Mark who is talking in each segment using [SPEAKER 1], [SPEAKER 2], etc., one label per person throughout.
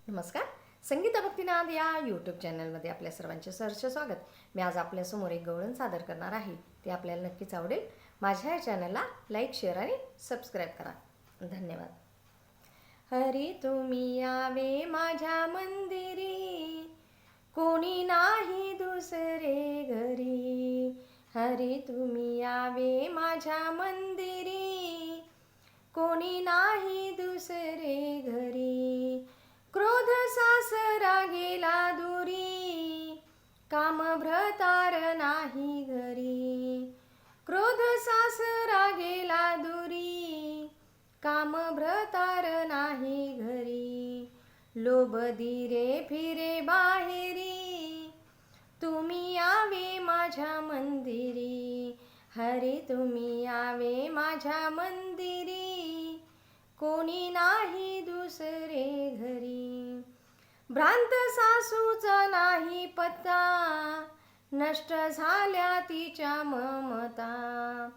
[SPEAKER 1] नमस्कार. संगीता भक्तिनाद या यूट्यूब चॅनलमध्ये आपल्या सर्वांचे सहर्ष स्वागत. मी आज आपल्यासमोर एक गवळण सादर करणार आहे. ते आपल्याला नक्कीच आवडेल. माझ्या या चॅनलला लाईक, शेअर आणि सबस्क्राईब करा. धन्यवाद. हरी तुम्ही यावे माझ्या मंदिरी, कोणी नाही दुसरे घरी. हरी तुम्ही यावे माझ्या मंदिरी, कोणी नाही दुसरे घरी. क्रोध सासरा गेला दुरी, काम भ्रतार नाही घरी. क्रोध सासरा गेला दुरी, काम भ्रतार नाही घरी. लोभ दिरे फिरे बाहेरी, तुम्ही यावे माझ्या मंदिरी. हरी तुम्ही यावे माझ्या मंदिरी, कोणी नाही दुसरे घरी. भ्रांत सासूचा नाही पत्ता, नष्ट झाल्या तिच्या ममता.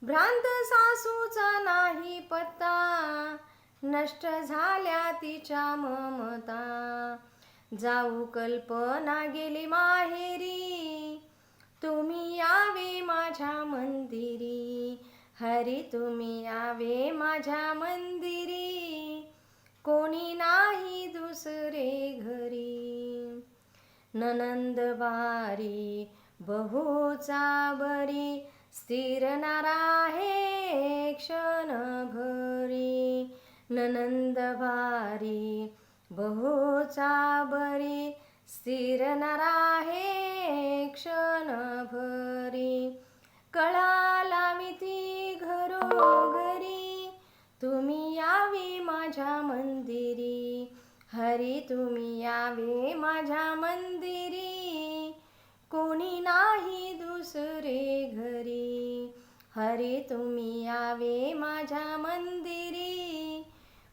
[SPEAKER 1] भ्रांत सासूचा नाही पत्ता, नष्ट झाल्या तिच्या ममता. जाऊ कल्पना गेली माहेरी, तुम्ही यावे माझ्या मंदिरी. हरी तुम्ही यावे माझ्या मंदिरी, कोणी नाही दुसरे घरी. ननंद वारी बहुचा बरी, स्थिर नाराहे क्षण भरी. ननंद वारी बहुचा बरी, स्थिर नाराहे क्षण भरी. कळा लाविती घरोघरी, तुम्ही यावे माझ्या मंदिरी. हरी तुम्ही यावे माझ्या मंदिरी, कोणी नाही दुसरे घरी. हरी तुम्ही यावे माझ्या मंदिरी,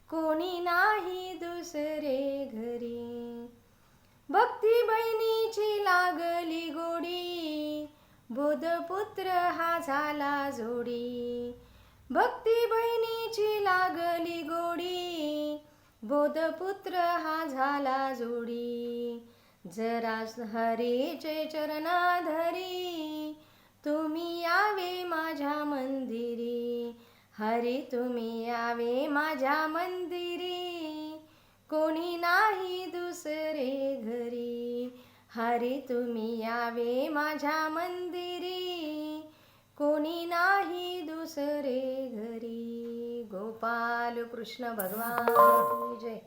[SPEAKER 1] कोणी नाही दुसरे घरी. भक्ती बहिणीची लागली गोडी, बोधपुत्र हा झाला जोडी. भक्ती बहिणीची लागली गोडी, बोधपुत्र हा झाला जोडी. जरा हरीचे चरण धरी, तुम्ही यावे माझ्या मंदिरी. हरी तुम्ही यावे माझ्या मंदिरी, कोणी नाही दुसरे घरी. हरी तुम्ही यावे माझ्या मंदिरी, कोणी नाही दुसरे घरी. गोपाल कृष्ण भगवान की जय.